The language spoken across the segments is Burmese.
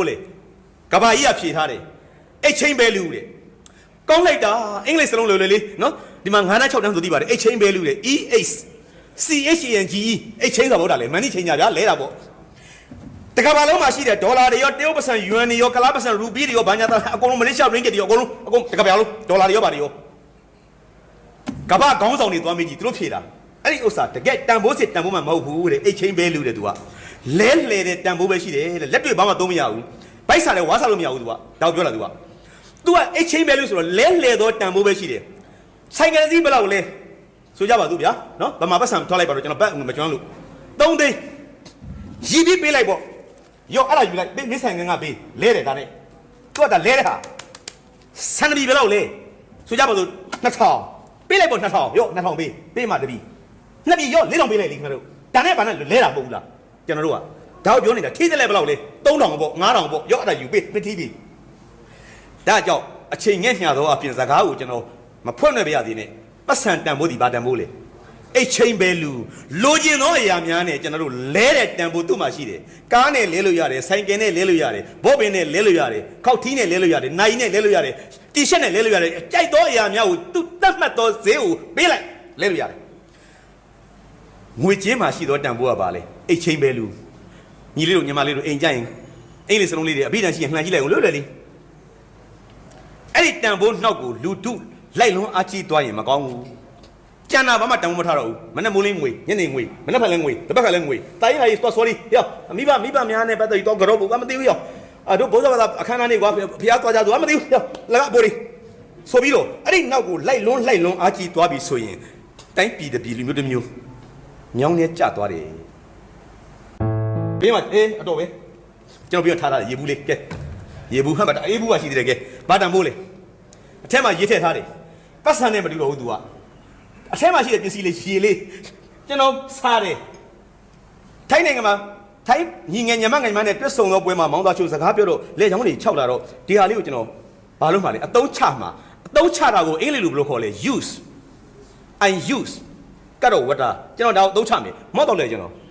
le kaba iya phi tha de exchange value de kong lai da english စလုံးလိုလေနော်ဒီမှာ9နဲ့6တန်းဆိုသိပါတယ် exchange value de EHCHANGE exchange ဆိုတော့ဒါလေ money change ဗျာလဲတာပေါ့တကဘာလုံးမှာရှိတဲ့ဒေါ်လာတွေရောတရုတ်ပတ်စံယွမ်တွေရောကလားပတ်စံရူပီတွေရောဘာညာသားအကုန်လုံးမလေးရှားရင်းကစ်တွေရောအကုန်တကဘာလုံးဒေါ်လာတွေရောဘာတွေရောကဘာခေါင်းဆောင်တွေသွားမေးကြည့်သူတို့ဖြေတာအဲ့ဒီဥစ္စာတကယ်တန်ဖိုးစစ်တန်ဖိုးမှမဟုတ်ဘူးတဲ့ exchange value တဲ့သူကလဲလှယ်တဲ့တန်ဖိုးပဲရှိတယ်တဲ့လက်တွေ့ဘာမှသုံးမရဘူးဘိုက်စားတယ်ဝါစားလို့မရဘူးသူကတောက်ပြောလာသူက तू က exchange value ဆိုတော့လဲလှယ်သောတန်ဖိုးပဲရှိတယ်ဆိုင်ကယ်စီးဘယ်လောက်လဲဆိုကြပါသူဗျာနော်ဗမာပတ်စံထွက်လိုက်ပါတော့ကျွန်တော်ဘက်မကျွမ်းလို့3သိန်းရည်ပြီးပေးလိုက်ပေါ့ရောအဲ့ဒါယူလိုက်မင်းဆိုင်ကငါပေးလဲတယ်ဒါနဲ့သူကဒါလဲတဲ့ဟာဆန်နဘီဘယ်လောက်လဲဆိုကြပါစို့2000ပေးလိုက်ပေါ့2000ရော2000ပေးမှတပီနှစ်ပြီရော4000ပေးလိုက်လေခင်ဗျားတို့ဒါနဲ့ဘာနဲ့လဲတာမဟုတ်ဘူးလားကျွန်တော်တို့ကဒါကိုပြောနေတာခီးတယ်လဲဘယ်လောက်လဲ3000ပေါ့9000ပေါ့ရောအဲ့ဒါယူပေးမထီးပြီဒါကြောင့်အချိန်ငဲ့ညာသောအပြင်စကားကိုကျွန်တော်မဖွင့်နေပါရသေးနဲ့ပတ်စံတန်ဖိုးဒီဘာတန်ဖိုးလဲexchange value လိုချင်သောအရာများနဲ့ကျွန်တော်တို့လဲတဲ့တန်ဖိုးသူ့မှာရှိတယ်ကားနဲ့လဲလို့ရတယ်ဆိုင်ကယ်နဲ့လဲလို့ရတယ်ဘော့ပင်နဲ့လဲလို့ရတယ်ခောက်ထီးနဲ့လဲလို့ရတယ်နိုင်နဲ့လဲလို့ရတယ်တီရှပ်နဲ့လဲလို့ရတယ်ကြိုက်သောအရာများကိုသူ့တတ်မှတ်သောဈေးကိုပေးလိုက်လဲလို့ရတယ်ငွေကြေးမှာရှိသောတန်ဖိုးကဘာလဲ exchange value ညီလေးတို့ညီမလေးတို့အိမ်ကြရင်အင်္ဂလိပ်စလုံးလေးတွေအဘိဓမ္မာရှိရင်လှန်ကြည့်လိုက်အောင်လွတ်လွယ်လေးအဲ့ဒီတန်ဖိုးနှောက်ကိုလူတုလိုက်လွန်အားကြီးသွားရင်မကောင်းဘူးကျန်တာဘာမှတန်ဖိုးမထားတော့ဘူးမနဲ့မိုးလင်းငွေညနေငွေမနဲ့ဖက်လဲငွေတစ်ပတ်ခါလဲငွေတိုင်းလာရေး sorry ရောမိဘများနဲ့ပတ်သက်ပြီးတော့ကြော့ဘူးကမသိဘူးရောတို့ဘိုးတော်ကအခမ်းအနားနေကွာဖျားသွားကြသူကမသိဘူးရောလကပိုးလေးဆိုပြီးတော့အဲ့ဒီနောက်ကိုလိုက်လွန်အားကြီးသွားပြီဆိုရင်တိုင်းပြည်တပြည်လူမျိုးတစ်မျိုးမြောင်းနဲ့ကျသွားတယ်ပြီးမှအတော့ပဲကျွန်တော်ပြီးတော့ထားတယ်ရေဘူးလေးကဲရေဘူးဟမ်မတာအေးဘူးကရှိသေးတယ်ကဲဘာတန်ဖိုးလဲအထက်မှာရေးထည့်ထားတယ်ပတ်စံနဲ့မတူတော့ဘူးသူကအထက်မှာရှိတဲ့ပစ္စည်းလေးရေလေးကျွန်တော်စားတယ်ထိုင်းနိုင်ငံမှာထိုင်းညီငယ်ညမငယ်မနဲ့တွတ်ဆုံသောပွဲမှာမောင်းသားချိုးစကားပြောတော့လေချောင်းတွေခြောက်လာတော့ဒီဟာလေးကိုကျွန်တော်ဘာလို့မှလဲအတုံးချတာကိုအင်္ဂလိပ်လိုဘယ်လိုခေါ်လဲ use I use ကတော့ဝတ်တာကျွန်တော်ဒါကိုအတုံးချမယ်မောက်တော့လေကျွန်တော်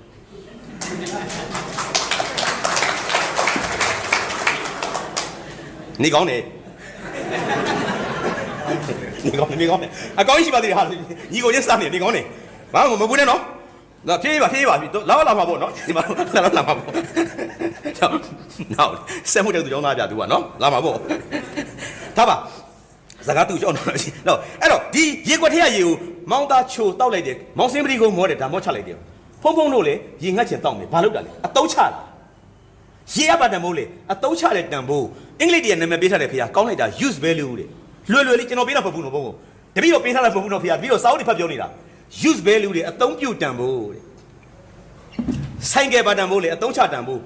နေကောင်းတယ်နေကောင်းတယ်အကောင်းရှိပါသေးတယ်ဟာညီကိုရက်စားနေကောင်းတယ်ဘာမှမပူနဲ့နော်ဒါဖြေးပါလာမှာပေါ့နော်ဒီမှာလာမှာပေါ့နော်ဆက်မှုတဲ့သူကြောင်းသားပြသူကနော်လာမှာပေါ့ဒါပါစကားသူကြောင်းတော့နော်အဲ့တော့ဒီရေကွက်ထက်ရရေကိုမောင်းသားချိုတောက်လိုက်တယ်မောင်းစင်းပတိကိုမောတယ်ဒါမောချလိုက်တယ်ဖုံတို့လေရေငတ်ချင်တောက်မယ်ဘာလုပ်တာလဲအတုံးချတာရေအပ်ပါတန်ဖိုးလေအတုံးချတဲ့တန်ဖိုးအင်္ဂလိပ်တွေကနာမည်ပေးထားတယ်ဖေကောင်းလိုက်တာ use value တဲ့လွယ်လေးကျွန်တော်ပေးတာမဟုတ်ဘူးနော်ဘုံတပည့်တော့ပေးထားတာမဟုတ်ဘူးနော်ဖေတပည့်တော့စာအုပ်တွေဖတ်ပြောနေတာ use value တွေအသုံးပြုတန်ဖိုးတဲ့ဆိုင်ကယ်ပါတန်ဖိုးလေအသုံးချတန်ဖိုး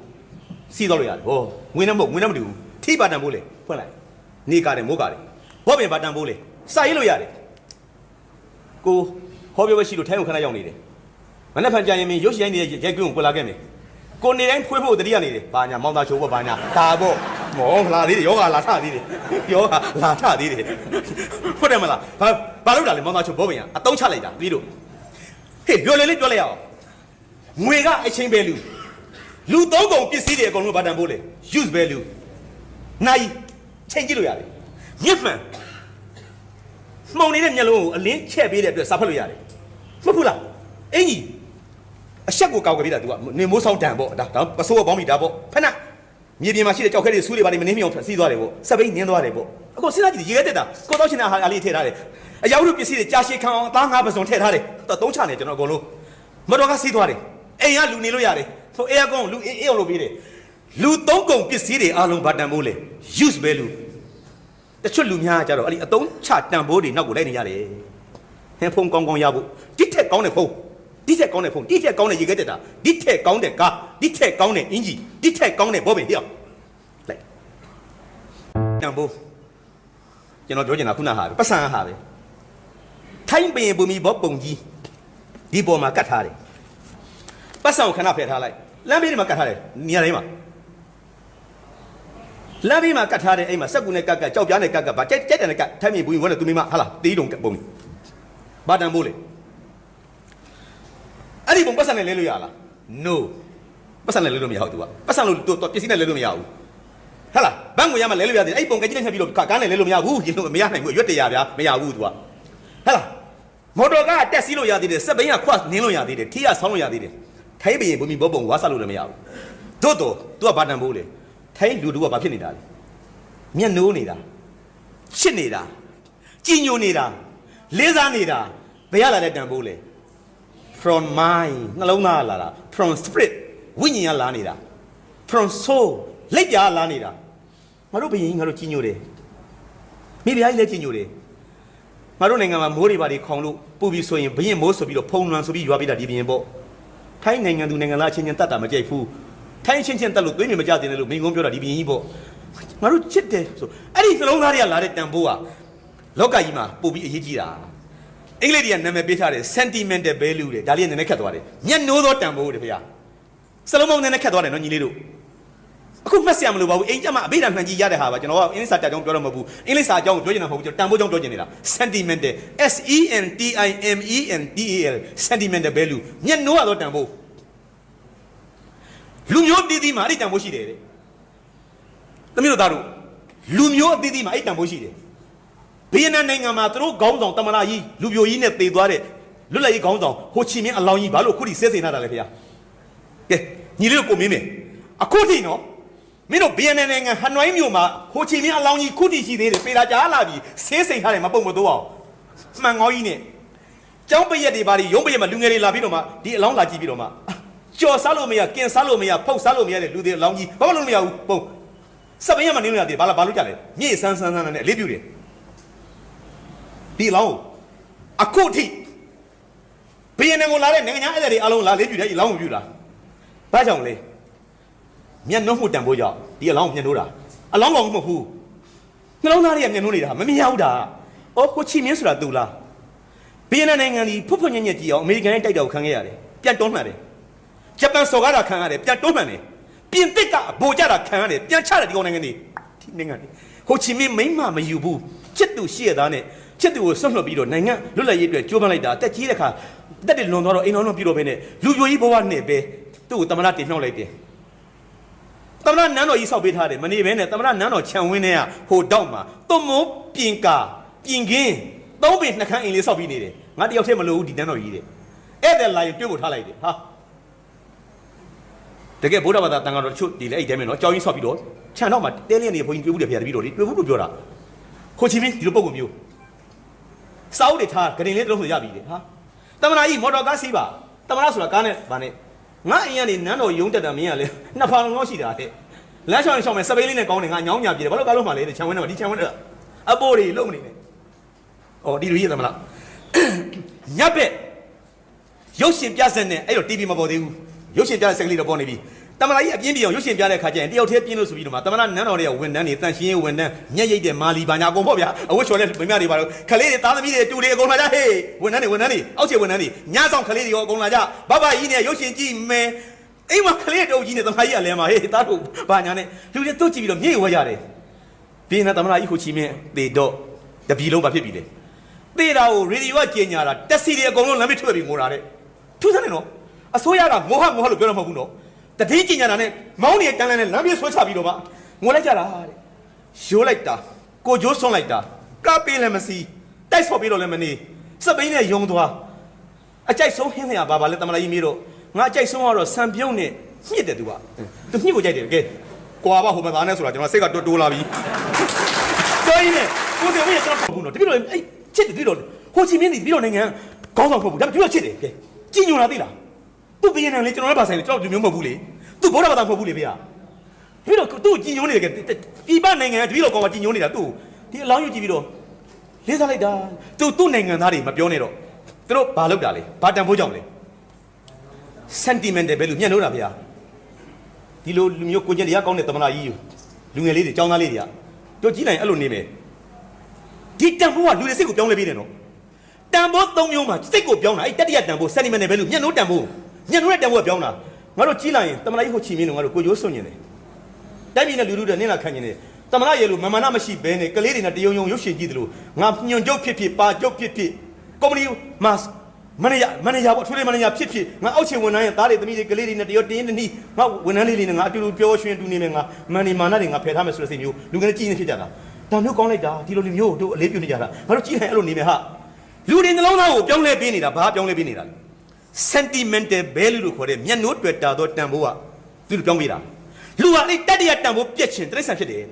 စီးတော့လို့ရတယ်ဟောငွေနဲ့မတူဘူးထိပါတန်ဖိုးလေဖွင့်လိုက်နေကားတယ်မိုးကားတယ်ဘော့ပင်ပါတန်ဖိုးလေစာရေးလို့ရတယ်ကိုဟောပြောပဲရှိလို့ထိုင်းကိုခဏရောက်နေတယ်မနေ့ဖန်ကြရင်မင်းရုပ်ရှင်နေတဲ့ရိုက်ကွင်းကိုလာခဲ့မယ်ကိုနေတိုင်းဖွေးဖို့တတိယနေတယ်ဘာညာမောင်းသားချိုးဖို့ဘာညာဒါပေါ့မောလာသေးတယ်ယောဂလာထသေးတယ်ဟုတ်တယ်မလားဘာလို့တာလဲမောင်းသားချိုးဘောပင်ကအတုံးချလိုက်တာပြီးတော့ဟေ့ပြောလေလေးပြောလိုက်ရအောင်ငွေကအချင်းပဲလူသုံးကုန်ပစ္စည်းတွေအကုန်လုံးဘာတန်ဖိုးလဲ use value နိုင်ချိန်ကြည့်လို့ရတယ်မြစ်မှန်မှုံနေတဲ့မျက်လုံးကိုအလင်းချက်ပေးတဲ့အတွက်စာဖတ်လို့ရတယ်မဟုတ်ဘူးလားအင်ကြီးအဆက်ကိုကောက်ကပြီးတာ तू ကနေမိုးဆောင်တန်ပေါ့ဒါပစိုးပေါင်းမိတာပေါ့ဖက်နမြေပြင်မှာရှိတဲ့ကြောက်ခဲတွေဆူးတွေပါနေမနှင်းမြောင်စီးသွားတယ်ပေါ့စပိတ်နင်းသွားတယ်ပေါ့အခုစဉ်းစားကြည့်ရေခဲတက်တာကိုတော့ရှင်တဲ့ဟာလေးထည့်ထားတယ်အယောက်တို့ပစ္စည်းတွေကြာရှည်ခံအောင်သားငါးပစုံထည့်ထားတယ်သုံးချနေကျွန်တော်အကုန်လုံးမတော်ကစီးသွားတယ်အိမ်ကလူနေလို့ရတယ်ဆိုအေးအကောင်လူအေးအောင်လုပ်ပေးတယ်လူသုံးကုန်ပစ္စည်းတွေအားလုံးဗတ်တန်ဖိုးလေ use value တချို့လူများကြတော့အဲ့ဒီအသုံးချတန်ဖိုးတွေနောက်ကိုလိုက်နေရတယ်ဟင်းဖုံကောင်းရဖို့ဒီထက်ကောင်းတဲ့ဖုံဒီထက်ကောင်းတဲ့ဖုံဒီထက်ကောင်းတဲ့ရေခဲတက်တာဒီထက်ကောင်းတဲ့ကားဒီထက်ကောင်းတဲ့အင်ဂျီဒီထက်ကောင်းတဲ့ဘောပင်ဟျောက်လိုက်တန်ဖိုးကျွန်တော်ပြောချင်တာခုနဟာပဲပတ်စံဟာပဲထိုင်းပင်ပုံမီဘောပုံကြီးဒီပေါ်မှာကတ်ထားတယ်ပတ်စံကိုခဏဖယ်ထားလိုက်လမ်းဘေးတွေမှာကတ်ထားတယ်နေရာတိုင်းမှာလမ်းဘေးမှာကတ်ထားတယ်အဲ့မှာစက်ကူနဲ့ကတ်ကြောက်ပြားနဲ့ကတ်ဗာကြက်တယ်နဲ့ကတ်ထိုင်းမြေဘူးဝင်တယ်သူမိမဟာလားတေးတုံပုံဘာတန်ဖိုးလေအဲ့ဒီပုံပတ်စံနဲ့လဲလို့ရလား no ပတ်စံနဲ့လဲလို့မရဘူး तू ကပတ်စံလို့ तू ပစ္စည်းနဲ့လဲလို့မရဘူး ဘန်ကိုရမှာလဲလို့ရတယ်အဲ့ပုံကကြည့်နေပြီလို့ကားနဲ့လဲလို့မရဘူးရင်လို့မရနိုင်ဘူးရွက်တရဗျာမရဘူးသူကဟဲ့လားမော်တော်ကားတက်စီးလို့ရသေးတယ်စက်ဘိန်းကခွတ်နင်းလို့ရသေးတယ်ထီးကဆောင်းလို့ရသေးတယ်ထိုင်းဘရင်ဘုံမီဘောပုံဝါဆက်လို့လည်းမရဘူးတို့တော့သူကဘာတန်ဖိုးလဲထိုင်းလူတို့ကဘာဖြစ်နေတာလဲမျက်နှိုးနေတာချစ်နေတာကြည်ညိုနေတာလေးစားနေတာဘယ်ရလာတဲ့တန်ဖိုးလဲ from mind နှလုံးသားလာတာ from spirit ဝိညာဉ်ကလာနေတာ from soul လက်ပြလာနေတာငါတို့ဘယင်းငါတို့ကြည်ညိုတယ်မိဖုရားကြီးလည်းကြည်ညိုတယ်ငါတို့နိုင်ငံမှာမိုးတွေပါတွေခေါင်လို့ပူပြီးဆိုရင်ဘယင်းမိုးဆိုပြီးတော့ဖုံလွန်ဆိုပြီးရွာပေးတာဒီဘယင်းပေါ့ထိုင်းနိုင်ငံသူနိုင်ငံသားချင်းချင်းတတ်တာမကြိုက်ဘူးထိုင်းချင်းချင်းတက်လို့သွေးမြင်မကြတင်တယ်လို့မိန်ကုန်းပြောတာဒီဘယင်းကြီးပေါ့ငါတို့ချစ်တယ်ဆိုအဲ့ဒီနှလုံးသားတွေကလာတဲ့တန်ဖိုးကလောကကြီးမှာပို့ပြီးအရေးကြီးတာအင်္ဂလိပ်တွေကနာမည်ပေးထားတယ် sentimental value တဲ့ဒါလေးကနည်းနည်းခက်သွားတယ်မျက်နှိုးသောတန်ဖိုးတဲ့ဖေ။စလုံးမောင်းနည်းနည်းခက်သွားတယ်နော်ညီလေးတို့အခုမှတ်စရာမလိုပါဘူးအိမ်ကျမှအဘိဓမ္မာမှန်ကြီးရတဲ့ဟာပါကျွန်တော်ကအင်္ဂလိပ်စာတက်ကြောင်းပြောတော့မဟုတ်ဘူးအင်္ဂလိပ်စာအကြောင်းကိုပြောချင်တာမဟုတ်ဘူးကျွန်တော်တန်ဖိုးကြောင်းပြောချင်နေတာ sentimental sentimental sentimental value မျက်နှိုးရသောတန်ဖိုးလူမျိုးတည်တည်မှာအဲ့ဒီတန်ဖိုးရှိတယ်တဲ့သမီးတို့သားတို့လူမျိုးအသီးသီးမှာအဲ့တန်ဖိုးရှိတယ်ဗီယက်နမ်နိုင်ငံမှာသူတို့ခေါင်းဆောင်တမနာကြီးလူပြိုကြီးနဲ့တည်သွားတဲ့လွတ်လပ်ရေးခေါင်းဆောင်ဟိုချီမင်းအလောင်းကြီးဘာလို့ခုထိဆဲဆင်ထားတာလဲဖေ။ကဲညီလေးတို့ကိုမင်းမယ်အခုထိနော်မင်းတို့ဗီယက်နမ်နိုင်ငံဟနွိုင်းမြို့မှာဟိုချီမင်းအလောင်းကြီးခုထိရှိသေးတယ်ပေတာကြားလာပြီဆဲဆင်ထားတယ်မပုံမတော့အောင်မှန်ငေါကြီးနဲ့ကျောင်းပရက်တွေဘာတွေရုံးပရက်မှာလူငယ်တွေလာပြီးတော့မှဒီအလောင်းလာကြည့်ပြီးတော့မှကြော်စားလို့မရကင်စားလို့မရဖုတ်စားလို့မရတဲ့လူတွေအလောင်းကြီးဘာမှလုပ်လို့မရဘူးပုံစပင်းရမနေလို့ရတယ်ဘာလို့ကြလဲမြေဆန်းနဲ့အလေးပြူတယ်ဒီလောင်းအခုထိဘီယန်နယ်ကိုလာတဲ့နိုင်ငံခြားဧည့်သည်တွေအားလုံးလာလေးပြူတယ်ဒီလောင်းကိုပြူတာဘာကြောင့်လဲမျက်နှာမှုတန်ဖိုးကြောင့်ဒီအလောင်းကိုမျက်နှိုးတာအလောင်းကောင်မဟုတ်ဘူးနှလုံးသားတွေကမျက်နှိုးနေတာမမြင်ရဘူးတာအော်ကိုချီမင်းဆိုတာသူလားဘီယန်နယ်နိုင်ငံကြီးဖွတ်ဖွတ်ညံ့ညံ့ကြည့်အောင်အမေရိကန်နဲ့တိုက်တာကိုခံခဲ့ရတယ်ပြန်တွန်းလှန်တယ်ဂျပန်စော်ကားတာခံရတယ်ပြန်တွန်းလှန်တယ်ပြင်သစ်ကအဘိုကြတာခံရတယ်ပြန်ချတယ်ဒီကောင်နိုင်ငံတွေဒီနိုင်ငံတွေဟိုချီမင်းမိမ့်မမယူဘူးချစ်သူရှိရသားနဲ့ချစ်သူကိုဆွတ်လွှတ်ပြီးတော့နိုင်ငံလွတ်လပ်ရေးအတွက်ကြိုးပမ်းလိုက်တာတက်ကြီးတဲ့ခါတက်တယ်လွန်သွားတော့အိမ်တော်လုံးပြတော့ပဲနဲ့လူပြိုကြီးဘဝနဲ့ပဲသူ့ကိုတမနာတင်မြှောက်လိုက်တယ်တမနာနန်းတော်ကြီးဆောက်ပေးထားတယ်မနေဘဲနဲ့တမနာနန်းတော်ခြံဝင်းထဲကဟိုတောက်မှာသွတ်မိုးပြင်ကာပြင်ကင်းသုံးပင်နှခမ်းအိမ်လေးဆောက်ပြီးနေတယ်ငါတယောက်တည်းမလို့ဘူးဒီနန်းတော်ကြီးတဲ့အဲ့ဒါလာရင်တွေ့ဖို့ထားလိုက်တယ်ဟာတကယ်ဗုဒ္ဓဘာသာတန်ခါတော်တချို့ဒီလေအဲ့တဲမယ်နော်ကြောင်းကြီးဆောက်ပြီးတော့ခြံတော့မှတဲလင်းနေဘုန်းကြီးတွေ့ဘူးတယ်ဖေရတပည့်တော်လေတွေ့ဘူးလို့ပြောတာခိုချီမင်းဒီလိုပုံကမျိုးစောက်တွေထားဂရင်လေးတစ်လုံးဆိုရပြီလေဟာတမနာကြီးမော်တော်ကားစီးပါတမနာဆိုတာကားနဲ့ဗာနဲ့ငါအိမ်ကနေနန်းတော်ရုံးတက်တာမင်းကလေနှစ်ဖာလုံးတော့ရှိတာတဲ့လမ်းချောင်းချောင်းမဲ့စပိန်လေးနဲ့ကောင်းတယ်ငါညောင်းညာပြေတယ်ဘာလို့ကားလုံးမှလဲခြံဝင်းထဲမှာဒီခြံဝင်းထဲအပိုးတွေလုံးမနေနဲ့အော်ဒီလိုကြီးတမလားညက်ပဲ့ရုပ်ရှင်ပြဆက်နဲ့အဲ့တော့ TV မပေါ်သေးဘူးရုပ်ရှင်ပြတဲ့စက်ကလေးတော့ပေါ်နေပြီတမနာကြီးအပြင်းပြေအောင်ရုပ်ရှင်ပြတဲ့ခါကျရင်တယောက်တည်းပြင်းလို့ဆိုပြီးတော့မှတမနာနန်းတော်တွေကဝန်တန်းတွေတန်ရှင်းရေးဝန်တန်းညက်ရိတ်တဲ့မာလီဘာညာအကုန်ပေါ့ဗျာအဝတ်ချော်တဲ့မိမတွေပါတော့ခလေးတွေသားသမီးတွေတူတွေအကုန်လာကြဟေးဝန်တန်းတွေအောက်ခြေဝန်တန်းတွေညဆောင်ခလေးတွေရောအကုန်လာကြဘဘကြီးနဲ့ရုပ်ရှင်ကြည့်မယ်အိမ်မှာခလေးတုပ်ကြီးနဲ့တမနာကြီးကလည်းမှာဟေးသားတို့ဘာညာနဲ့လူတွေတို့ကြည့်ပြီးတော့မြေ့ဝဲကြတယ်ပြင်းတဲ့တမနာကြီးကိုချီမင်းတေတော့တပီလုံးပါဖြစ်ပြီလေတေတာကိုရေဒီယိုကကြေညာတာတက်စီတွေအကုန်လုံးလမ်းမထွက်ပြီးငိုတာတဲ့ထူးဆန်းတယ်နော်အစိုးရကငိုဟလို့ပြောတော့မဟုတ်ဘူးနော်တတိကျင်ညာတာနဲ့မောင်းနေတန်းလန်းနဲ့လမ်းပြေးဆွဲချပြီးတော့မှငိုလိုက်ကြတာတဲ့ရိုးလိုက်တာကိုကျိုးဆွန့်လိုက်တာကပေးလည်းမစီတိုက်ဆော့ပြီးတော့လည်းမနေစပိန်နဲ့ယုံသွားအကြိုက်ဆုံးဟင်းနေရပါလဲတမလာကြီးမေးတော့ငါအကြိုက်ဆုံးကတော့စံပြုံးနဲ့ညှစ်တယ်သူကသူညှစ်ကိုကြိုက်တယ်ကဲကွာပါဟိုမှာသားနဲ့ဆိုတာကျွန်တော်စိတ်ကတိုးလာပြီတော်ရင်ကိုယ်ကဝေးကျွန်တော်ဘူးနော်တပိတော့အဲ့ချစ်တယ်ပြီးတော့ဟိုချီမင်းဒီပြီးတော့နိုင်ငံခေါင်းဆောင်ဖို့ဘူးဒါပေမဲ့သူကချစ်တယ်ကဲကြည်ညိုလာသိလားသူဘီယန်နယ်လေကျွန်တော်လည်းပါဆိုင်လေကျွန်တော်ဒီမျိုးမဟုတ်ဘူးလေသူဗုဒ္ဓဘာသာမဟုတ်ဘူးလေဖေ။ပြီးတော့သူ့ကြည်ညိုနေတယ်ကဒီပနိုင်ငံတပည့်တော်ကောင်ကကြည်ညိုနေတာသူ့ဒီအလောင်းယူကြည့်ပြီးတော့လေးစားလိုက်တာသူ့နိုင်ငံသားတွေမပြောနဲ့တော့သူတို့ဘာလုပ်တာလဲဘာတန်ဖိုးကြောင့်လဲ sentimental ပဲလို့ညှက်လို့တာဖေ။ဒီလိုလူမျိုးကိုကျင်တရားကောင်းတဲ့တမနာကြီးလူငယ်လေးတွေចောင်းသားလေးတွေကတို့ကြီးနိုင်အဲ့လိုနေမယ်ဒီတန်ဖိုးကလူတွေစိတ်ကိုပြောင်းလဲပေးတယ်နော်တန်ဖိုး၃မျိုးမှာစိတ်ကိုပြောင်းတာအဲ့တတိယတန်ဖိုး sentimental ပဲလို့ညှက်လို့တန်ဖိုးညံ့တဲ့တံပိုးကပြောင်းတာငါတို့ကြီးလာရင်တမနာကြီးဟိုချီမင်းတို့ငါတို့ကိုကျိုးစွန့်နေတယ်တိုက်ပြည်နဲ့လူလူတွေနင်းလာခံနေတယ်တမနာရဲ့လူမမာနမရှိဘဲနဲ့ကလေးတွေနဲ့တယုံယုံရုပ်ရှင်ကြည့်တယ်လို့ငါညွန်ကျုပ်ဖြစ်ပါကျုပ်ဖြစ်ကော်မတီမှာ မန်နေဂျာပေါ့ထွေးမန်နေဂျာဖြစ်ငါအောက်ချင်ဝန်ထမ်းရဲ့သားတွေသမီးတွေကလေးတွေနဲ့တရောတင်းတင်းနီးငါဝန်ထမ်းလေးတွေနဲ့ငါအတူတူပြောရွှင်တူနေမယ်ငါမန်နေမာနတွေငါဖယ်ထားမယ်ဆိုတဲ့စိတ်မျိုးလူငယ်တွေကြီးနေဖြစ်ကြတာဒါမျိုးကောင်းလိုက်တာဒီလိုလူမျိုးတို့အလေးပြုနေကြတာငါတို့ကြီးနိုင်အဲ့လိုနေမယ်ဟာလူတွေနှလုံးသားကိုပြောင်းလဲပေးနေတာဘာပြောင်းလဲပေးနေတာလဲ sentimental value လို့ခေါ်တဲ့မျက်နှိုးတွေ့တာတော့တန်ဖိုးကသူတို့ပြောင်းပေးတာလူဟာအဲ့တတ္တရတန်ဖိုးပြက်ချင်တိရစ္ဆာန်ဖြစ်တယ်